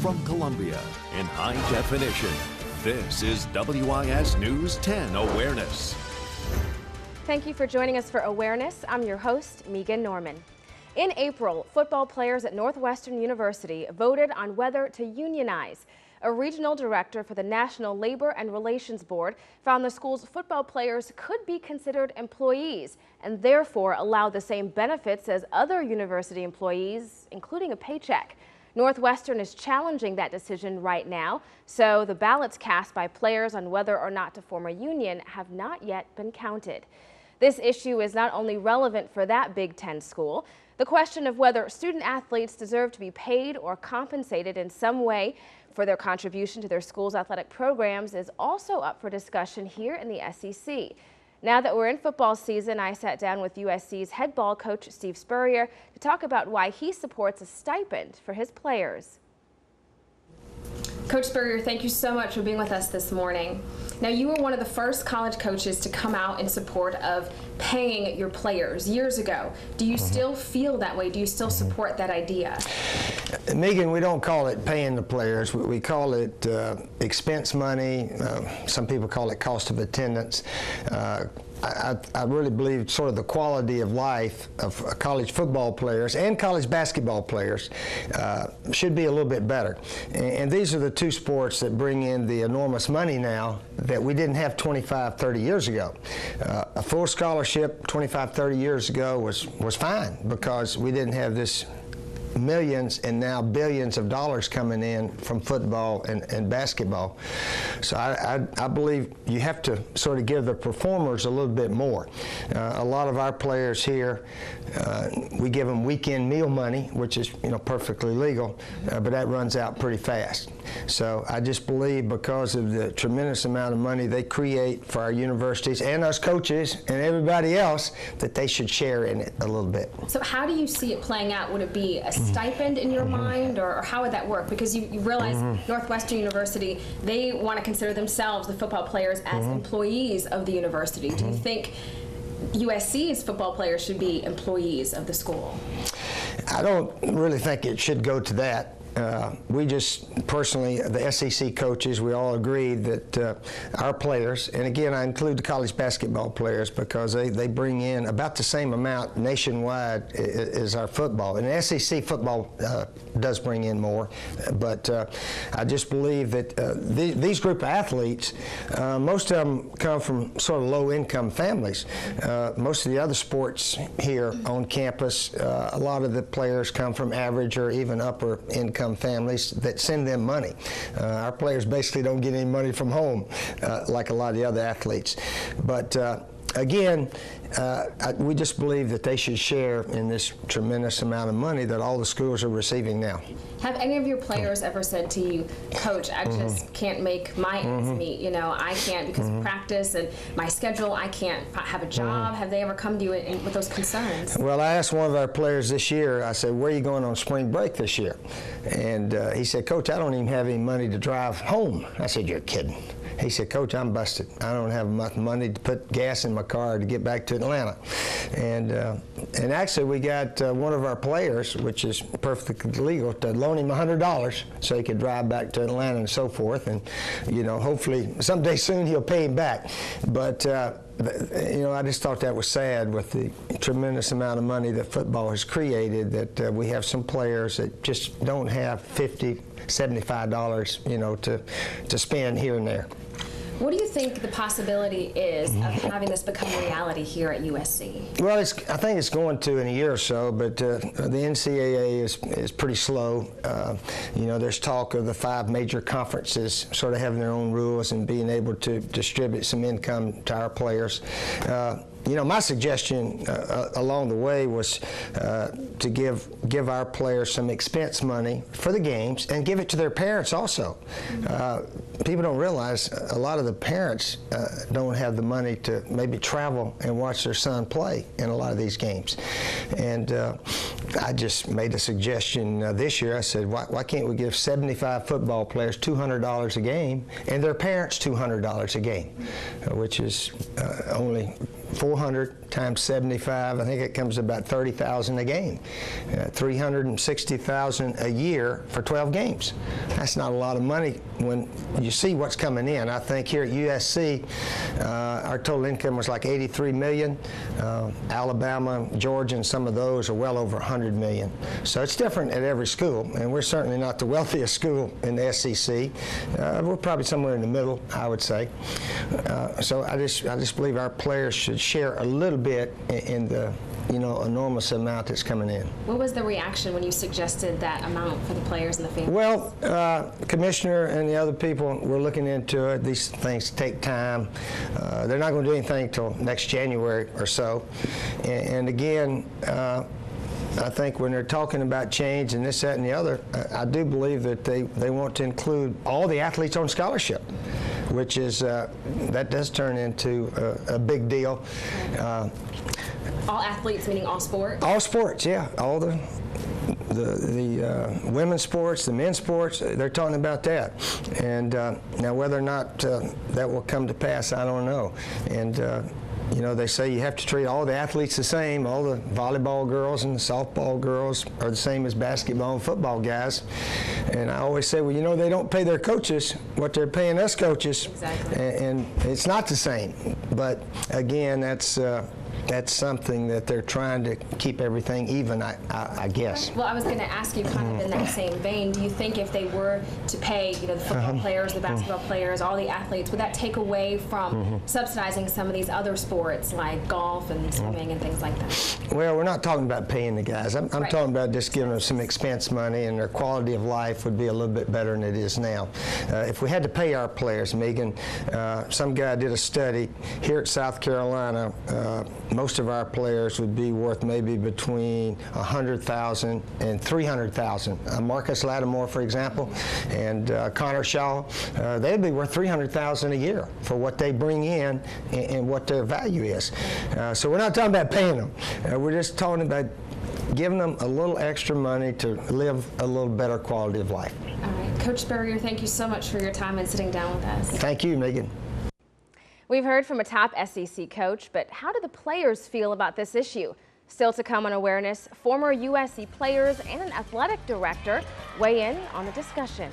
from Columbia in high definition. This is WIS News 10 Awareness. Thank you for joining us for Awareness. I'm your host, Megan Norman. In April, football players at Northwestern University voted on whether to unionize. A regional director for the National Labor and Relations Board found the school's football players could be considered employees and therefore allow the same benefits as other university employees, including a paycheck. Northwestern is challenging that decision right now, so the ballots cast by players on whether or not to form a union have not yet been counted. This issue is not only relevant for that Big Ten school. The question of whether student athletes deserve to be paid or compensated in some way for their contribution to their school's athletic programs is also up for discussion here in the SEC. Now that we're in football season, I sat down with USC's head ball coach Steve Spurrier to talk about why he supports a stipend for his players. Coach Spurrier, thank you so much for being with us this morning. Now, you were one of the first college coaches to come out in support of paying your players years ago. Do you still feel that way? Do you still support that idea? Megan, we don't call it paying the players. We call it expense money. Some people call it cost of attendance. I really believe sort of the quality of life of college football players and college basketball players should be a little bit better. And these are the two sports that bring in the enormous money now that we didn't have 25, 30 years ago. A full scholarship 25, 30 years ago was fine because we didn't have this millions and now billions of dollars coming in from football and basketball. So I believe you have to sort of give the performers a little bit more. A lot of our players here, we give them weekend meal money, which is perfectly legal, but that runs out pretty fast. So I just believe because of the tremendous amount of money they create for our universities and us coaches and everybody else, that they should share in it a little bit. So how do you see it playing out? Would it be a stipend in your mind, or how would that work? Because you realize Northwestern University, they want to consider themselves, the football players, as employees of the university. Do you think USC's football players should be employees of the school? I don't really think it should go to that. We just personally, the SEC coaches, we all agreed that our players, and again I include the college basketball players because they bring in about the same amount nationwide as our football. And SEC football does bring in more, but I just believe that these group of athletes, most of them come from sort of low-income families. Most of the other sports here on campus, a lot of the players come from average or even upper income families that send them money. Our players basically don't get any money from home like a lot of the other athletes. But again, we just believe that they should share in this tremendous amount of money that all the schools are receiving now. Have any of your players ever said to you, Coach, I just can't make my ends meet, I can't because of practice and my schedule, I can't have a job? Have they ever come to you with those concerns? Well, I asked one of our players this year, I said, where are you going on spring break this year? And he said, Coach, I don't even have any money to drive home. I said, you're kidding. He said, Coach, I'm busted. I don't have enough money to put gas in my car to get back to Atlanta. And actually, we got one of our players, which is perfectly legal, to loan him $100 so he could drive back to Atlanta and so forth. And, hopefully someday soon he'll pay him back. But, I just thought that was sad with the tremendous amount of money that football has created, that we have some players that just don't have $50, $75, to spend here and there. What do you think the possibility is of having this become reality here at USC? Well, I think it's going to in a year or so, but the NCAA is pretty slow. There's talk of the 5 major conferences sort of having their own rules and being able to distribute some income to our players. My suggestion along the way was to give our players some expense money for the games and give it to their parents also. People don't realize a lot of the parents don't have the money to maybe travel and watch their son play in a lot of these games. And I just made a suggestion this year. I said, why can't we give 75 football players $200 a game and their parents $200 a game, which is only 400 times 75, I think it comes to about $30,000 a game. $360,000 a year for 12 games. That's not a lot of money when you see what's coming in. I think here at USC, our total income was like $83 million. Alabama, Georgia, and some of those are well over $100 million. So it's different at every school, and we're certainly not the wealthiest school in the SEC. We're probably somewhere in the middle, I would say. So I just believe our players should share a little bit in the enormous amount that's coming in. What was the reaction when you suggested that amount for the players and the families? Well, the commissioner and the other people were looking into it. These things take time. They're not going to do anything until next January or so. And again, I think when they're talking about change and this, that, and the other, I do believe that they want to include all the athletes on scholarship, which is, that does turn into a big deal. All athletes, meaning all sports? All sports, yeah. All the women's sports, the men's sports, they're talking about that. And now whether or not that will come to pass, I don't know. And they say you have to treat all the athletes the same. All the volleyball girls and the softball girls are the same as basketball and football guys. And I always say, well, they don't pay their coaches what they're paying us coaches. Exactly. And it's not the same. But again, that's something that they're trying to keep everything even, I guess. Well, I was going to ask you kind of in that same vein, do you think if they were to pay, the football players, the basketball players, all the athletes, would that take away from subsidizing some of these other sports like golf and swimming and things like that? Well, we're not talking about paying the guys. I'm Right. talking about just giving them some expense money, and their quality of life would be a little bit better than it is now. If we had to pay our players, Megan, some guy did a study here at South Carolina. Most of our players would be worth maybe between $100,000 and $300,000. Marcus Lattimore, for example, and Connor Shaw, they'd be worth $300,000 a year for what they bring in and what their value is. So we're not talking about paying them. We're just talking about giving them a little extra money to live a little better quality of life. All right. Coach Spurrier, thank you so much for your time and sitting down with us. Thank you, Megan. We've heard from a top SEC coach, but how do the players feel about this issue? Still to come on Awareness, former USC players and an athletic director weigh in on the discussion.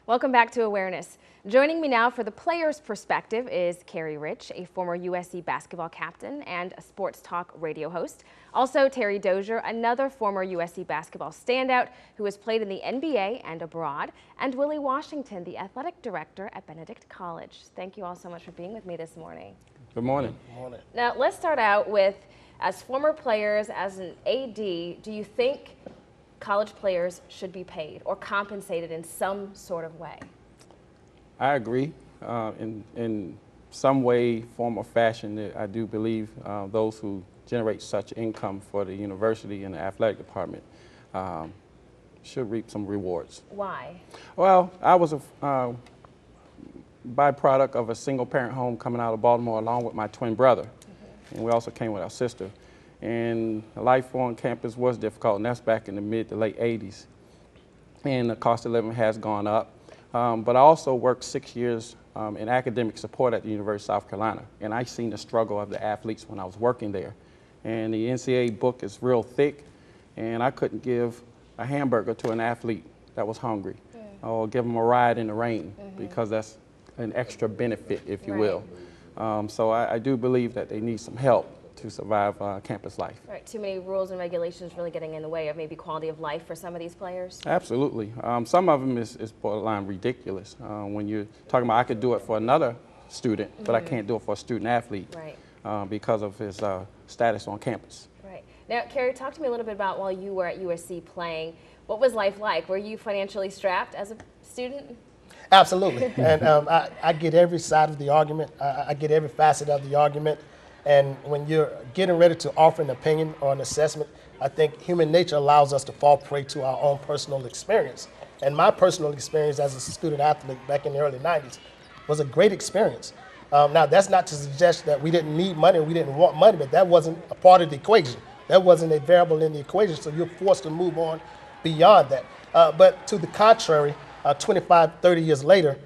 Welcome back to Awareness. Joining me now for the players' perspective is Carrie Rich, a former USC basketball captain and a sports talk radio host. Also, Terry Dozier, another former USC basketball standout who has played in the NBA and abroad, and Willie Washington, the athletic director at Benedict College. Thank you all so much for being with me this morning. Good morning. Good morning. Now, let's start out with, as former players, as an AD, do you think college players should be paid or compensated in some sort of way? I agree. In some way, form, or fashion, I do believe those who generate such income for the university and the athletic department should reap some rewards. Why? Well, I was a byproduct of a single-parent home coming out of Baltimore along with my twin brother. And we also came with our sister. And life on campus was difficult, and that's back in the mid to late 80s. And the cost of living has gone up. But I also worked 6 years in academic support at the University of South Carolina, and I seen the struggle of the athletes when I was working there. And the NCAA book is real thick, and I couldn't give a hamburger to an athlete that was hungry, or give them a ride in the rain, because that's an extra benefit, if you will. So I do believe that they need some help to survive campus life. Right, too many rules and regulations really getting in the way of maybe quality of life for some of these players? Absolutely. Some of them is borderline ridiculous. When you're talking about I could do it for another student, but I can't do it for a student athlete because of his status on campus. Right. Now, Carrie, talk to me a little bit about while you were at USC playing. What was life like? Were you financially strapped as a student? Absolutely. And I get every side of the argument. I get every facet of the argument. And when you're getting ready to offer an opinion or an assessment, I think human nature allows us to fall prey to our own personal experience. And my personal experience as a student athlete back in the early 90s was a great experience. Now, that's not to suggest that we didn't need money or we didn't want money, but that wasn't a part of the equation. That wasn't a variable in the equation, so you're forced to move on beyond that. But to the contrary, 25, 30 years later,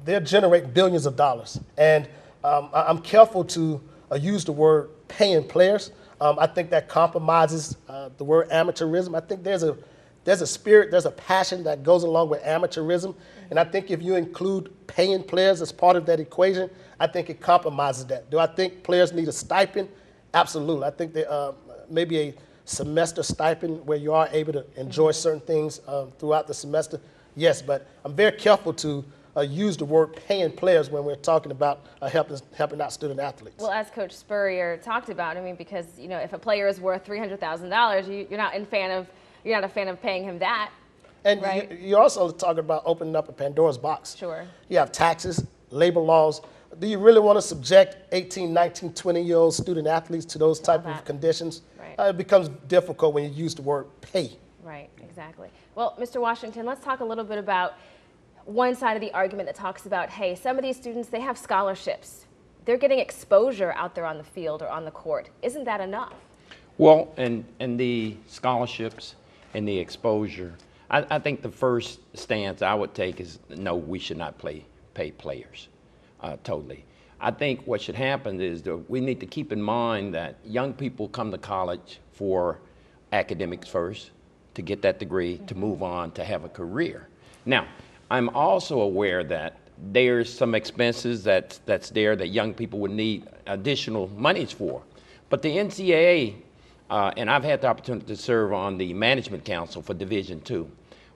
they'll generate billions of dollars. And I'm careful to use the word paying players. I think that compromises the word amateurism. I think there's a spirit, there's a passion that goes along with amateurism. And I think if you include paying players as part of that equation, I think it compromises that. Do I think players need a stipend? Absolutely. I think that maybe a semester stipend where you are able to enjoy certain things throughout the semester. Yes, but I'm very careful to use the word paying players when we're talking about helping out student athletes. Well, as Coach Spurrier talked about, I mean, because if a player is worth $300,000, you're not a fan of paying him that. And right? you're also talking about opening up a Pandora's box. Sure. You have taxes, labor laws. Do you really want to subject 18, 19, 20-year-old student athletes to those type of conditions? Right. It becomes difficult when you use the word pay. Right, exactly. Well, Mr. Washington, let's talk a little bit about one side of the argument that talks about, hey, some of these students, they have scholarships. They're getting exposure out there on the field or on the court. Isn't that enough? Well, and the scholarships and the exposure, I think the first stance I would take is no, we should not pay players, totally. I think what should happen is that we need to keep in mind that young people come to college for academics first, to get that degree, to move on, to have a career. Now, I'm also aware that there's some expenses that's there that young people would need additional monies for. But the NCAA, and I've had the opportunity to serve on the management council for Division II.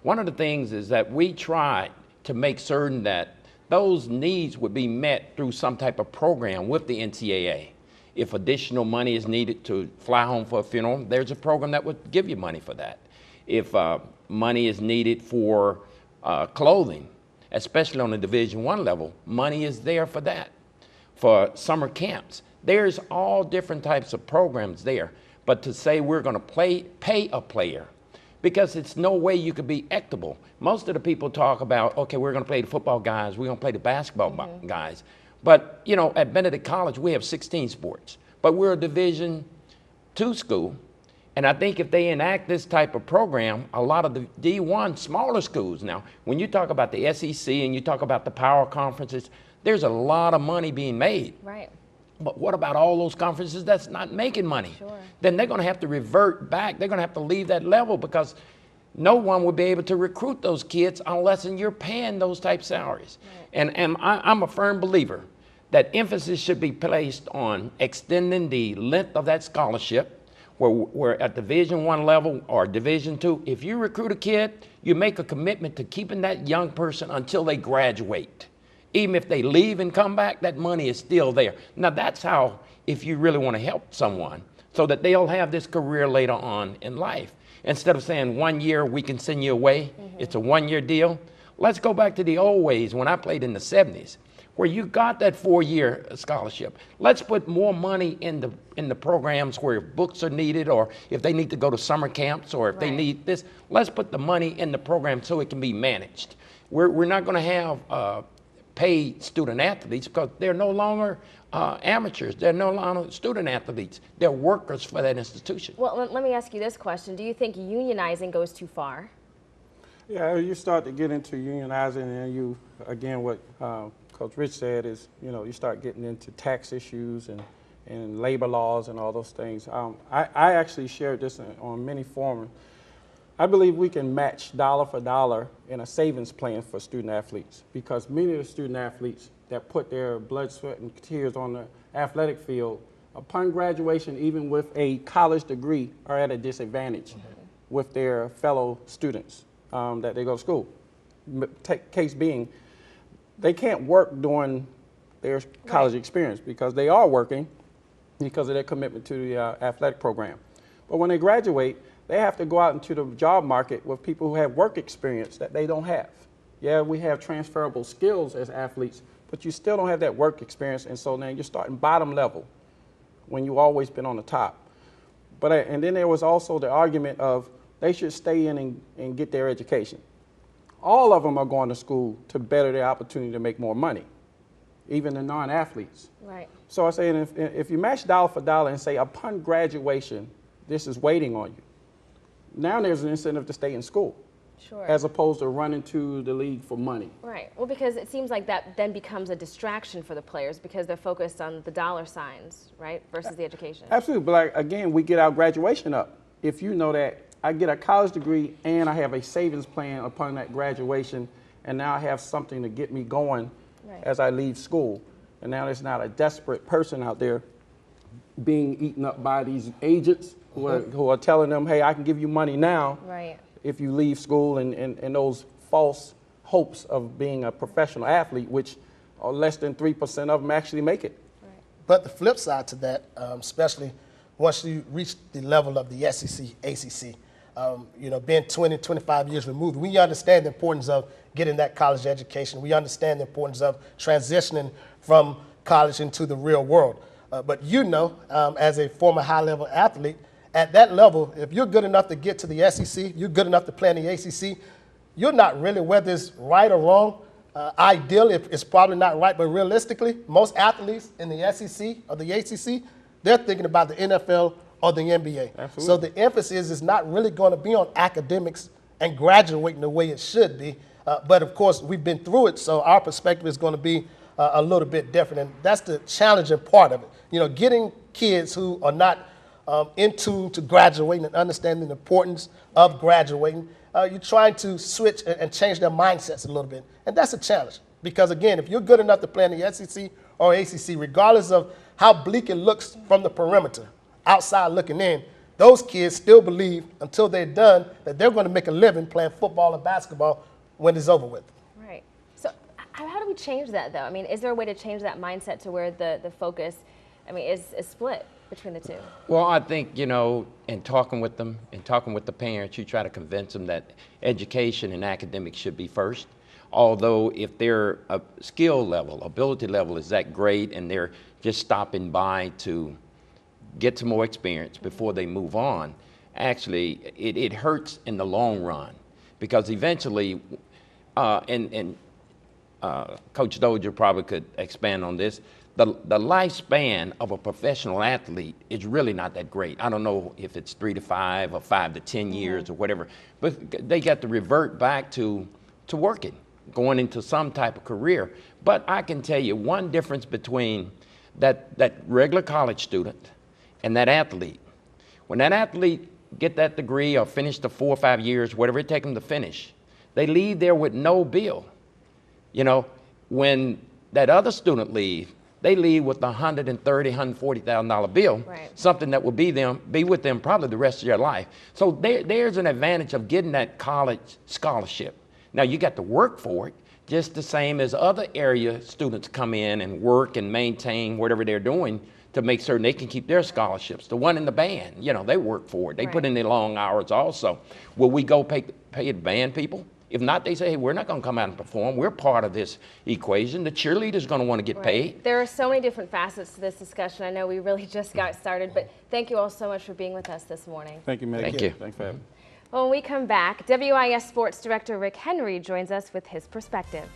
One of the things is that we tried to make certain that those needs would be met through some type of program with the NCAA. If additional money is needed to fly home for a funeral, there's a program that would give you money for that. If money is needed for clothing, especially on the Division I level, money is there for that. For summer camps, there's all different types of programs there. But to say we're going to pay a player, because it's no way you could be equitable. Most of the people talk about, okay, we're going to play the football guys, we're going to play the basketball guys. But, you know, at Benedict College, we have 16 sports. But we're a Division II school. And I think if they enact this type of program, a lot of the D1 smaller schools now, when you talk about the SEC and you talk about the power conferences, there's a lot of money being made. Right. But what about all those conferences that's not making money? Sure. Then they're going to have to revert back. They're going to have to leave that level because no one will be able to recruit those kids unless you're paying those type salaries. Right. And I'm a firm believer that emphasis should be placed on extending the length of that scholarship. Where at Division I level or Division II, if you recruit a kid, you make a commitment to keeping that young person until they graduate. Even if they leave and come back, that money is still there. Now that's how, if you really want to help someone, so that they'll have this career later on in life. Instead of saying 1 year we can send you away, it's a 1 year deal. Let's go back to the old ways when I played in the 70s. Where you got that 4-year scholarship. Let's put more money in the programs where books are needed, or if they need to go to summer camps, or if they need this. Let's put the money in the program so it can be managed. We're not going to have paid student athletes because they're no longer amateurs. They're no longer student athletes. They're workers for that institution. Well, let me ask you this question. Do you think unionizing goes too far? Yeah, you start to get into unionizing, and you, again, what Coach Rich said is, you know, you start getting into tax issues and labor laws and all those things. I actually shared this on many forums. I believe we can match dollar for dollar in a savings plan for student athletes, because many of the student athletes that put their blood, sweat, and tears on the athletic field, upon graduation, even with a college degree, are at a disadvantage with their fellow students that they go to school. Case being, they can't work during their college experience because they are working because of their commitment to the athletic program. But when they graduate, they have to go out into the job market with people who have work experience that they don't have. Yeah, we have transferable skills as athletes, but you still don't have that work experience, and so now you're starting bottom level when you've always been on the top. But and then there was also the argument of they should stay in and get their education. All of them are going to school to better their opportunity to make more money, even the non-athletes. Right. So I say, if you match dollar for dollar and say, upon graduation, this is waiting on you, now there's an incentive to stay in school. Sure. as opposed to running to the league for money. Right. Well, because it seems like that then becomes a distraction for the players because they're focused on the dollar signs, right, versus the education. Absolutely, but like, again, we get our graduation up. If you know that I get a college degree and I have a savings plan upon that graduation, and now I have something to get me going as I leave school. And now there's not a desperate person out there being eaten up by these agents who are telling them, hey, I can give you money now if you leave school, and those false hopes of being a professional athlete, which are less than 3% of them actually make it. But the flip side to that, especially once you reach the level of the SEC, ACC, you know, being 20, 25 years removed, we understand the importance of getting that college education. We understand the importance of transitioning from college into the real world. But you know, as a former high-level athlete, at that level, if you're good enough to get to the SEC, you're good enough to play in the ACC, you're not really, whether it's right or wrong, ideally, it's probably not right, but realistically, most athletes in the SEC or the ACC, they're thinking about the NFL or the NBA. Absolutely. So the emphasis is not really going to be on academics and graduating the way it should be. But of course, we've been through it, so our perspective is going to be a little bit different. And that's the challenging part of it. You know, getting kids who are not in tune to graduating and understanding the importance of graduating, you're trying to switch and change their mindsets a little bit. And that's a challenge. Because again, if you're good enough to play in the SEC or ACC, regardless of how bleak it looks from the perimeter, outside looking in, those kids still believe until they're done that they're going to make a living playing football or basketball when it's over with. Right. So how do we change that, though? I mean, is there a way to change that mindset to where the focus, I mean, is split between the two? Well, I think, you know, in talking with them and talking with the parents, you try to convince them that education and academics should be first. Although if their skill level, ability level is that great and they're just stopping by to get some more experience before they move on, actually it hurts in the long run, because eventually, and Coach Dozier probably could expand on this, the lifespan of a professional athlete is really not that great. I don't know if it's 3 to 5 or 5 to 10 years or whatever, but they got to revert back to working, going into some type of career. But I can tell you one difference between that regular college student and that athlete. When that athlete get that degree or finish the 4 or 5 years, whatever it takes them to finish, they leave there with no bill. You know, when that other student leave, they leave with a $130,000, $140,000 bill, something that will be with them probably the rest of their life. So there's an advantage of getting that college scholarship. Now you got to work for it, just the same as other area students come in and work and maintain whatever they're doing to make certain they can keep their scholarships. The one in the band, you know, they work for it. They put in their long hours also. Will we go pay the band people? If not, they say, hey, we're not going to come out and perform. We're part of this equation. The cheerleader's going to want to get paid. There are so many different facets to this discussion. I know we really just got started, but thank you all so much for being with us this morning. Thank you, Megan. Thank you. Thanks for having me. Well, when we come back, WIS Sports Director Rick Henry joins us with his perspective.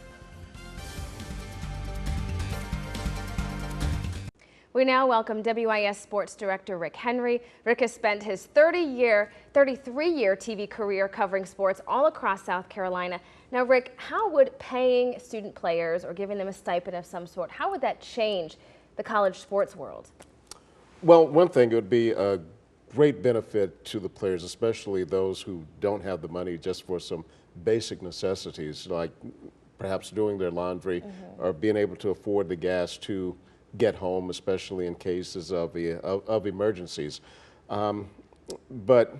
We now welcome WIS Sports Director Rick Henry. Rick has spent his 33-year TV career covering sports all across South Carolina. Now, Rick, how would paying student players or giving them a stipend of some sort, how would that change the college sports world? Well, one thing, it would be a great benefit to the players, especially those who don't have the money just for some basic necessities, like perhaps doing their laundry or being able to afford the gas to get home, especially in cases of emergencies. But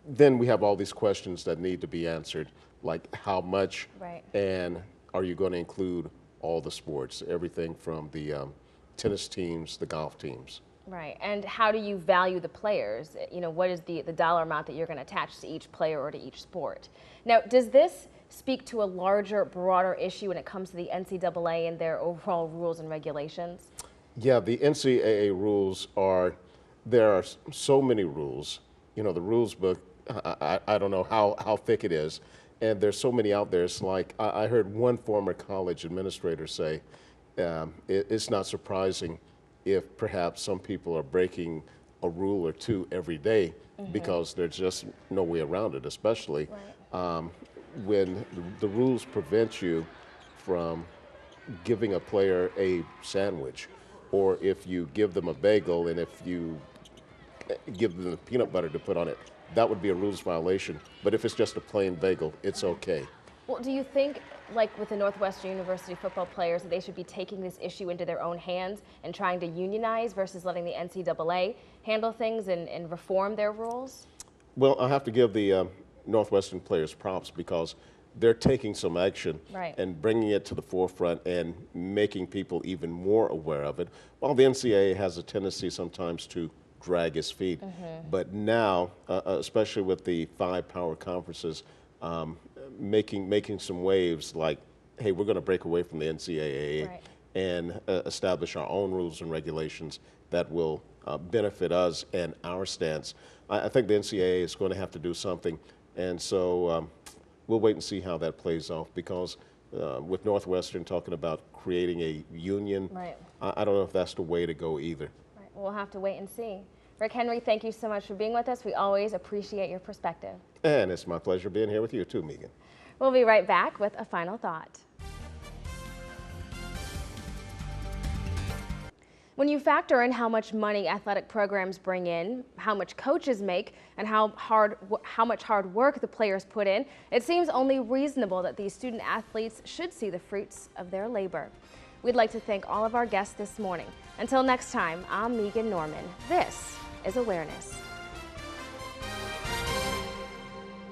then we have all these questions that need to be answered, like how much, and are you going to include all the sports, everything from the tennis teams, the golf teams. Right, and how do you value the players? You know, what is the dollar amount that you're going to attach to each player or to each sport? Now, does this speak to a larger, broader issue when it comes to the NCAA and their overall rules and regulations? Yeah, the NCAA rules there are so many rules. You know, the rules book, I don't know how thick it is, and there's so many out there. It's like, I heard one former college administrator say, it's not surprising if perhaps some people are breaking a rule or two every day because there's just no way around it, especially when the rules prevent you from giving a player a sandwich, or if you give them a bagel and if you give them the peanut butter to put on it, that would be a rules violation. But if it's just a plain bagel, it's okay. Well, do you think, like with the Northwestern University football players, that they should be taking this issue into their own hands and trying to unionize versus letting the NCAA handle things and reform their rules? Well, I have to give the Northwestern players props because they're taking some action and bringing it to the forefront and making people even more aware of it, while the NCAA has a tendency sometimes to drag its feet. But now, especially with the 5 power conferences, making some waves like, hey, we're going to break away from the NCAA and establish our own rules and regulations that will benefit us and our stance. I think the NCAA is going to have to do something, and so we'll wait and see how that plays off, because with Northwestern talking about creating a union, I don't know if that's the way to go either. We'll have to wait and see. Rick Henry, thank you so much for being with us. We always appreciate your perspective. And it's my pleasure being here with you too, Megan. We'll be right back with a final thought. When you factor in how much money athletic programs bring in, how much coaches make, and how much hard work the players put in, it seems only reasonable that these student athletes should see the fruits of their labor. We'd like to thank all of our guests this morning. Until next time, I'm Megan Norman. This is Awareness.